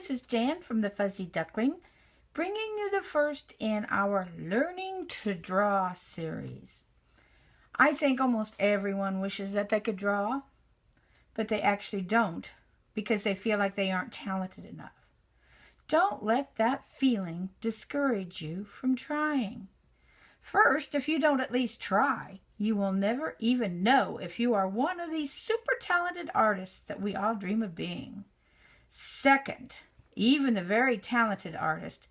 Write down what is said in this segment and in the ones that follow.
this is Jan from the Fuzzy Duckling, bringing you the first in our Learning to Draw series. I think almost everyone wishes that they could draw, but they actually don't because they feel like they aren't talented enough. Don't let that feeling discourage you from trying. First, if you don't at least try, you will never even know if you are one of these super talented artists that we all dream of being. Second, even the very talented artist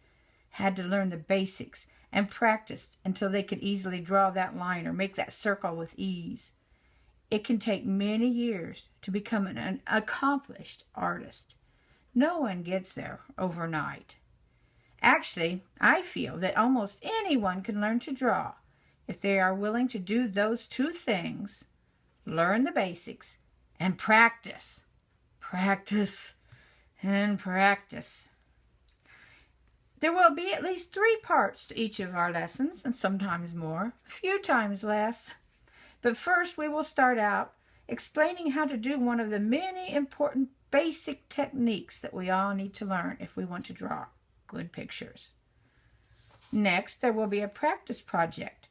had to learn the basics and practice until they could easily draw that line or make that circle with ease. It can take many years to become an accomplished artist. No one gets there overnight. Actually, I feel that almost anyone can learn to draw if they are willing to do those two things: learn the basics and practice. Practice and practice. There will be at least 3 parts to each of our lessons, and sometimes more, a few times less. But first we will start out explaining how to do one of the many important basic techniques that we all need to learn if we want to draw good pictures. Next, there will be a practice project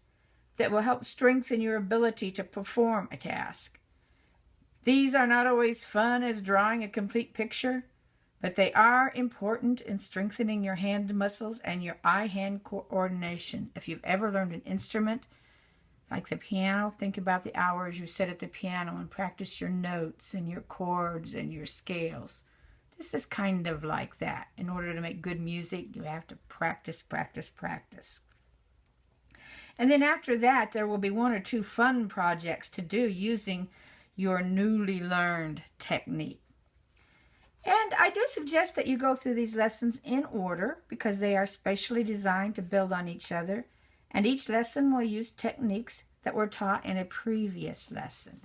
that will help strengthen your ability to perform a task. These are not always fun as drawing a complete picture, but they are important in strengthening your hand muscles and your eye-hand coordination. If you've ever learned an instrument, like the piano, think about the hours you sit at the piano and practice your notes and your chords and your scales. This is kind of like that. In order to make good music, you have to practice, practice, practice. And then after that, there will be 1 or 2 fun projects to do using your newly learned technique. And I do suggest that you go through these lessons in order because they are specially designed to build on each other, and each lesson will use techniques that were taught in a previous lesson.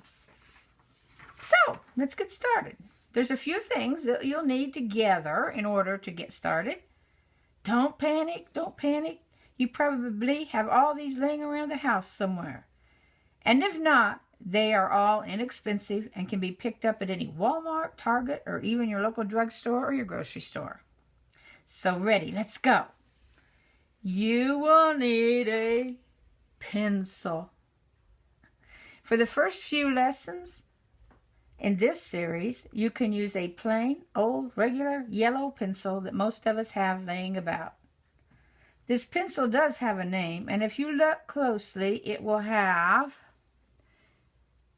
So, let's get started. There's a few things that you'll need together in order to get started. Don't panic, don't panic. You probably have all these laying around the house somewhere. And if not, they are all inexpensive and can be picked up at any Walmart, Target, or even your local drugstore or your grocery store. So ready, let's go. You will need a pencil. For the first few lessons in this series, you can use a plain, old, regular yellow pencil that most of us have laying about. This pencil does have a name, and if you look closely, it will have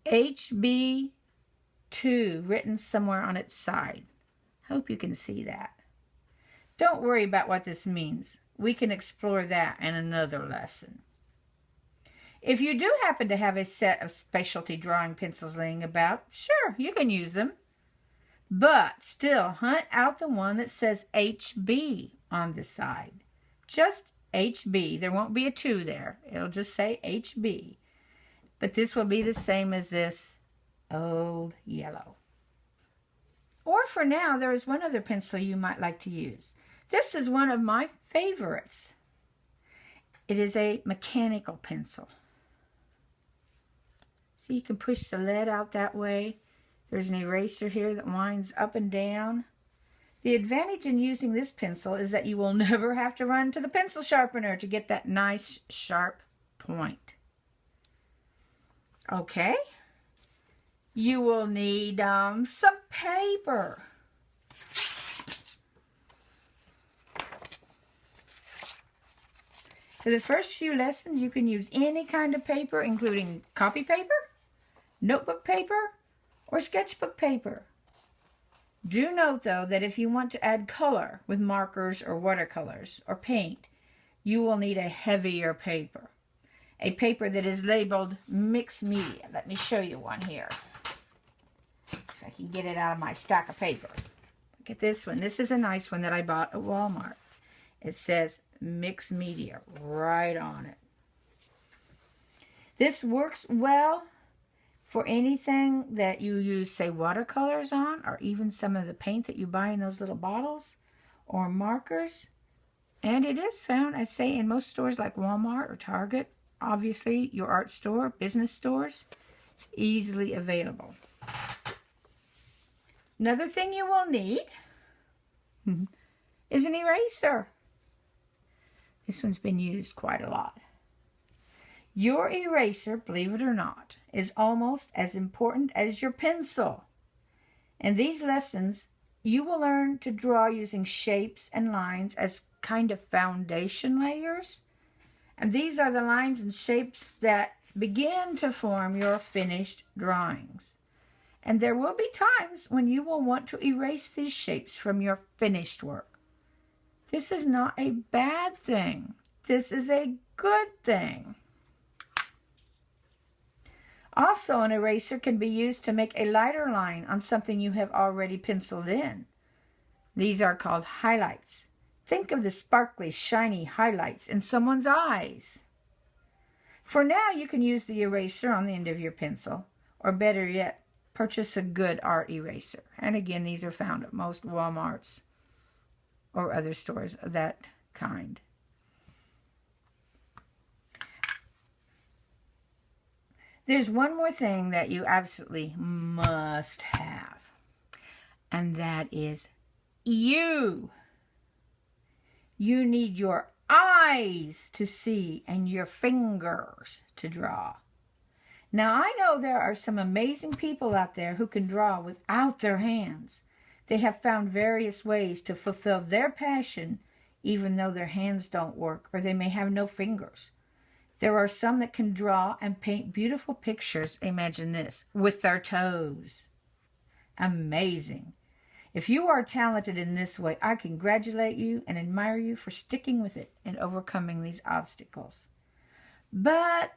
HB2 written somewhere on its side. Hope you can see that. Don't worry about what this means. We can explore that in another lesson. If you do happen to have a set of specialty drawing pencils laying about, sure, you can use them. But still, hunt out the one that says HB on the side. Just HB. There won't be a 2 there. It'll just say HB. But this will be the same as this old yellow. Or for now, there is one other pencil you might like to use. This is one of my favorites. It is a mechanical pencil. See, you can push the lead out that way. There's an eraser here that winds up and down. The advantage in using this pencil is that you will never have to run to the pencil sharpener to get that nice sharp point. Okay, you will need some paper. For the first few lessons, you can use any kind of paper, including copy paper, notebook paper, or sketchbook paper. Do note, though, that if you want to add color with markers or watercolors or paint, you will need a heavier paper. A paper that is labeled mixed media. Let me show you one here. If I can get it out of my stack of paper. Look at this one. This is a nice one that I bought at Walmart. It says mixed media right on it. This works well for anything that you use, say, watercolors on, or even some of the paint that you buy in those little bottles, or markers. And it is found, I'd say, in most stores like Walmart or Target. Obviously, your art store, business stores, it's easily available. Another thing you will need is an eraser. This one's been used quite a lot. Your eraser, believe it or not, is almost as important as your pencil. In these lessons, you will learn to draw using shapes and lines as kind of foundation layers. And these are the lines and shapes that begin to form your finished drawings. And there will be times when you will want to erase these shapes from your finished work. This is not a bad thing. This is a good thing. Also, an eraser can be used to make a lighter line on something you have already penciled in. These are called highlights. Think of the sparkly, shiny highlights in someone's eyes. For now, you can use the eraser on the end of your pencil, or better yet, purchase a good art eraser. And again, these are found at most Walmarts or other stores of that kind. There's one more thing that you absolutely must have, and that is you. You need your eyes to see and your fingers to draw. Now, I know there are some amazing people out there who can draw without their hands. They have found various ways to fulfill their passion, even though their hands don't work or they may have no fingers. There are some that can draw and paint beautiful pictures, imagine this, with their toes. Amazing. If you are talented in this way, I congratulate you and admire you for sticking with it and overcoming these obstacles. But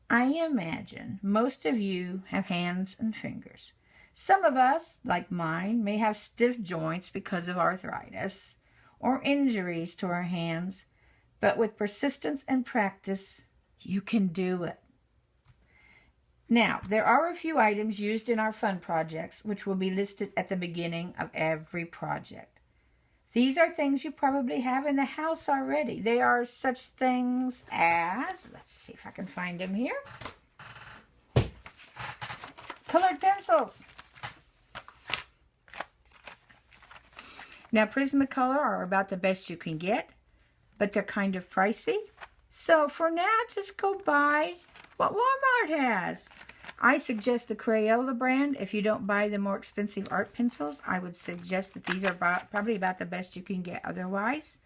I imagine most of you have hands and fingers. Some of us, like mine, may have stiff joints because of arthritis or injuries to our hands, but with persistence and practice, you can do it. Now, there are a few items used in our fun projects which will be listed at the beginning of every project. These are things you probably have in the house already. They are such things as, let's see if I can find them here, colored pencils. Now, Prismacolor are about the best you can get, but they're kind of pricey. So for now, just go buy what Walmart has. I suggest the Crayola brand. If you don't buy the more expensive art pencils, I would suggest that these are probably about the best you can get otherwise.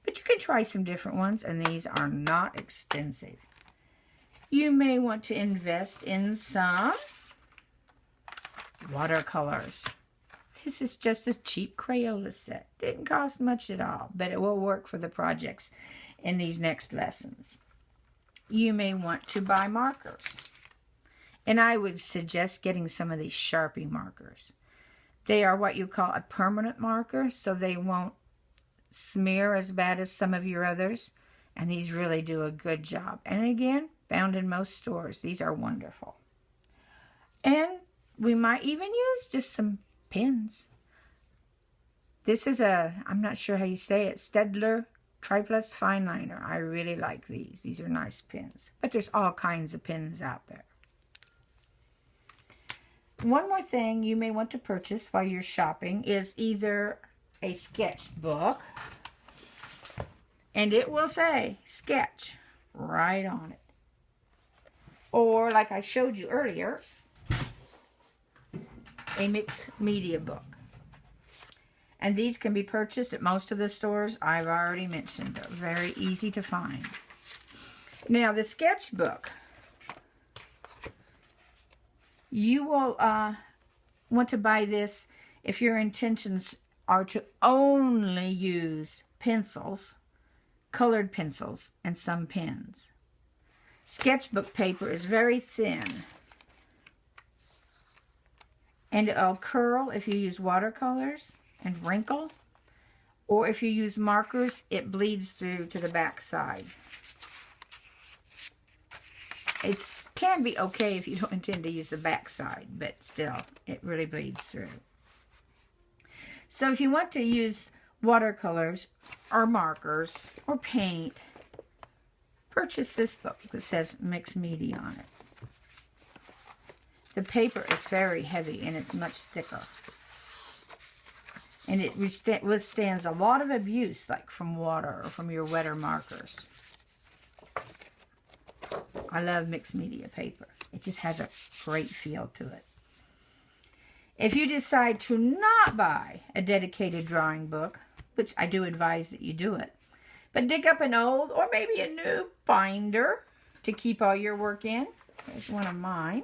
But you can try some different ones, and these are not expensive. You may want to invest in some watercolors. This is just a cheap Crayola set. Didn't cost much at all, but it will work for the projects in these next lessons. You may want to buy markers. And I would suggest getting some of these Sharpie markers. They are what you call a permanent marker, so they won't smear as bad as some of your others. And these really do a good job. And again, found in most stores. These are wonderful. And we might even use just some pens. This is I'm not sure how you say it, Staedtler Triplus Fine Liner. I really like these. These are nice pens. But there's all kinds of pens out there. One more thing you may want to purchase while you're shopping is either a sketchbook, and it will say sketch right on it. Or, like I showed you earlier, a mixed media book. And these can be purchased at most of the stores I've already mentioned. They're very easy to find. Now, the sketchbook, you will want to buy this if your intentions are to only use pencils, colored pencils, and some pens. Sketchbook paper is very thin, and it'll curl if you use watercolors and wrinkle, or if you use markers, it bleeds through to the back side. It can be okay if you don't intend to use the back side, but still, it really bleeds through. So if you want to use watercolors or markers or paint, purchase this book that says mixed media on it. The paper is very heavy and it's much thicker. And it withstands a lot of abuse, like from water or from your wetter markers. I love mixed media paper. It just has a great feel to it. If you decide to not buy a dedicated drawing book, which I do advise that you do it, but dig up an old or maybe a new binder to keep all your work in. There's one of mine.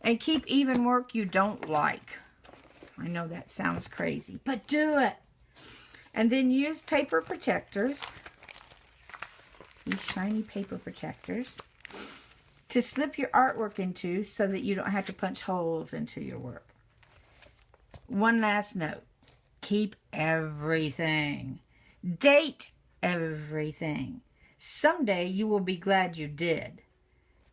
And keep even work you don't like. I know that sounds crazy, but do it. And then use paper protectors, these shiny paper protectors, to slip your artwork into so that you don't have to punch holes into your work. One last note. Keep everything. Date everything. Someday you will be glad you did.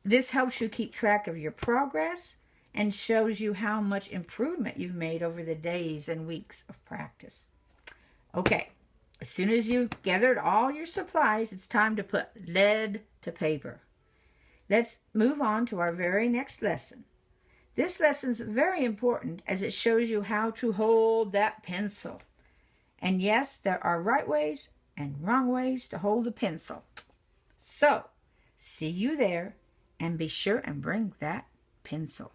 This helps you keep track of your progress and shows you how much improvement you've made over the days and weeks of practice. Okay, as soon as you've gathered all your supplies, it's time to put lead to paper. Let's move on to our very next lesson. This lesson's very important as it shows you how to hold that pencil. And yes, there are right ways and wrong ways to hold a pencil. So, see you there, and be sure and bring that pencil.